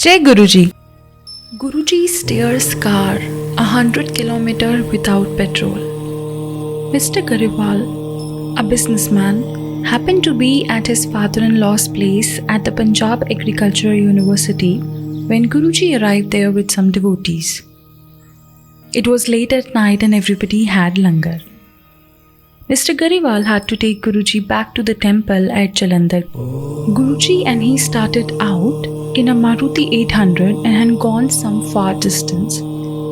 Jai Guruji. Guruji steers car 100 kilometers without petrol. Mr. Gariwal, a businessman, happened to be at his father-in-law's place at the Punjab Agricultural University when Guruji arrived there with some devotees. It was late at night and everybody had langar. Mr. Gariwal had to take Guruji back to the temple at Jalandhar. Guruji and he started out in a Maruti 800 and had gone some far distance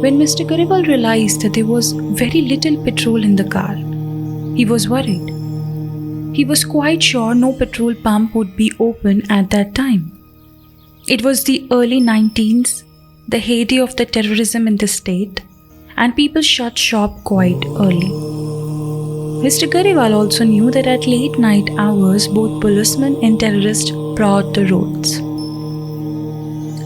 when Mr. Gariwal realized that there was very little petrol in the car. He was worried. He was quite sure no petrol pump would be open at that time. It was the early 19s, the heyday of the terrorism in the state, and people shut shop quite early. Mr. Gariwal also knew that at late night hours both policemen and terrorists prowled the roads.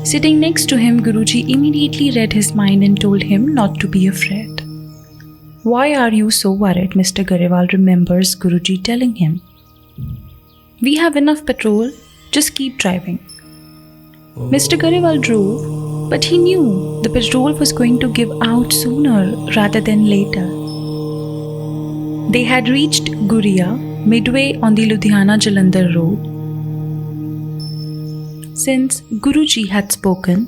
Sitting next to him, Guruji immediately read his mind and told him not to be afraid. "Why are you so worried?" Mr. Gariwal remembers Guruji telling him. "We have enough petrol, just keep driving." Mr. Gariwal drove, but he knew the petrol was going to give out sooner rather than later. They had reached Guria, midway on the Ludhiana-Jalandhar road. Since Guruji had spoken,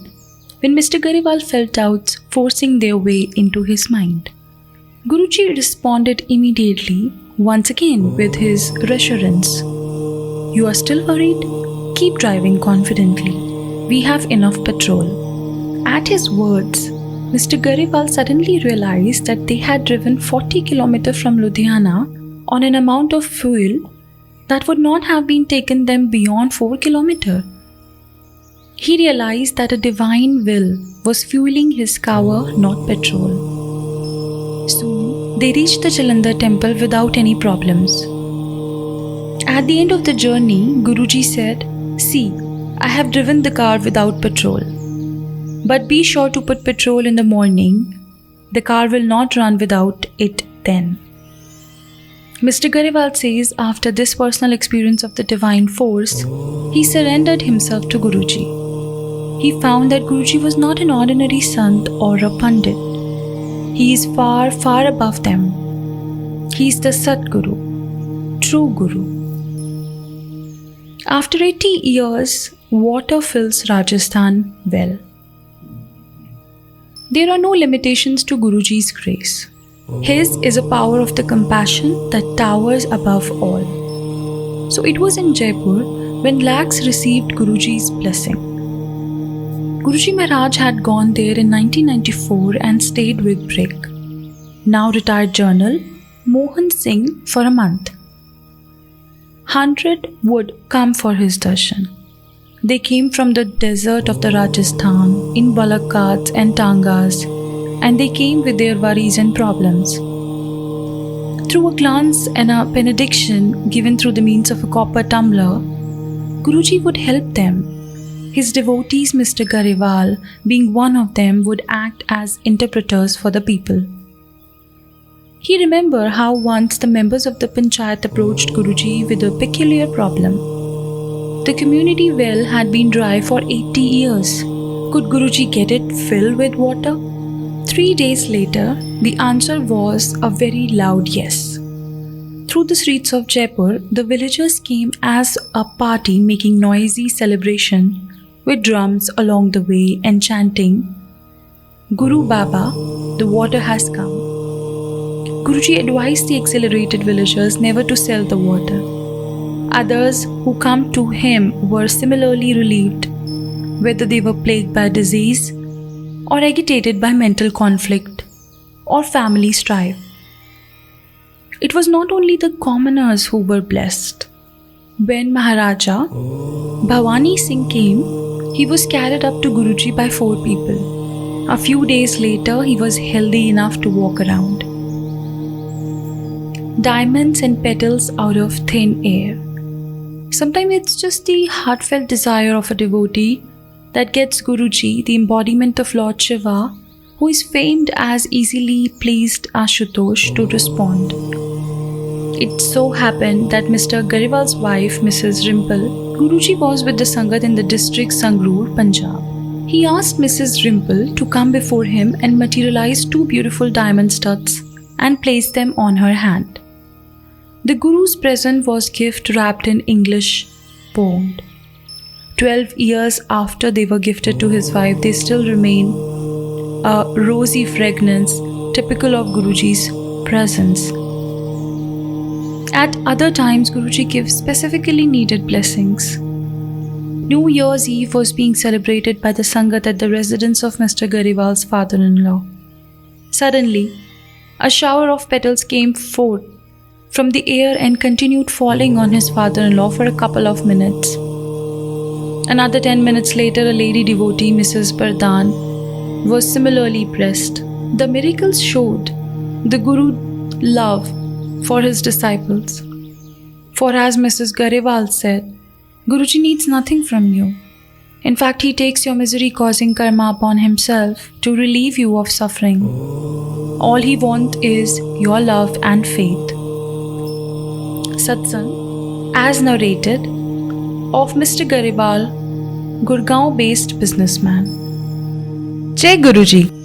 when Mr. Gariwal felt doubts forcing their way into his mind, Guruji responded immediately, once again with his reassurance. "You are still worried? Keep driving confidently. We have enough petrol." At his words, Mr. Gariwal suddenly realized that they had driven 40 kilometers from Ludhiana on an amount of fuel that would not have been taken them beyond 4 kilometers. He realized that a divine will was fueling his car, not petrol. Soon, they reached the Jalandhar temple without any problems. At the end of the journey, Guruji said, "See, I have driven the car without petrol. But be sure to put petrol in the morning. The car will not run without it then." Mr. Gariwal says after this personal experience of the divine force, he surrendered himself to Guruji. He found that Guruji was not an ordinary sant or a pandit. He is far, far above them. He is the Satguru, true Guru. After 80 years, water fills Rajasthan well. There are no limitations to Guruji's grace. His is a power of the compassion that towers above all. So it was in Jaipur when lakhs received Guruji's blessing. Guruji Maharaj had gone there in 1994 and stayed with Brick, now retired Colonel Mohan Singh, for a month. 100 would come for his darshan. They came from the desert of the Rajasthan in bullock carts and tangas, and they came with their worries and problems. Through a glance and a benediction given through the means of a copper tumbler, Guruji would help them. His devotees, Mr. Gariwal, being one of them, would act as interpreters for the people. He remembered how once the members of the Panchayat approached Guruji with a peculiar problem. The community well had been dry for 80 years. Could Guruji get it filled with water? 3 days later, the answer was a very loud yes. Through the streets of Jaipur, the villagers came as a party making noisy celebration with drums along the way and chanting, "Guru Baba, the water has come." Guruji advised the exhilarated villagers never to sell the water. Others who come to him were similarly relieved, whether they were plagued by disease or agitated by mental conflict or family strife. It was not only the commoners who were blessed. When Maharaja Bhavani Singh came, he was carried up to Guruji by 4 people. A few days later, he was healthy enough to walk around. Diamonds and petals out of thin air. Sometimes it's just the heartfelt desire of a devotee that gets Guruji, the embodiment of Lord Shiva, who is famed as easily pleased Ashutosh, to respond. It so happened that Mr. Gariwal's wife, Mrs. Rimple, Guruji was with the Sangat in the district Sangrur, Punjab. He asked Mrs. Rimple to come before him and materialize two beautiful diamond studs and place them on her hand. The Guru's present was gift wrapped in English bond. 12 years after they were gifted to his wife, they still remain a rosy fragrance typical of Guruji's presence. At other times, Guruji gives specifically needed blessings. New Year's Eve was being celebrated by the Sangat at the residence of Mr. Gariwal's father-in-law. Suddenly, a shower of petals came forth from the air and continued falling on his father-in-law for a couple of minutes. Another 10 minutes later, a lady devotee, Mrs. Bardhan, was similarly blessed. The miracles showed the Guru's love for his disciples. For as Mrs. Gariwal said, Guruji needs nothing from you. In fact, he takes your misery-causing karma upon himself to relieve you of suffering. All he wants is your love and faith. Satsang, as narrated, of Mr. Gariwal, Gurgaon-based businessman. Jai Guruji.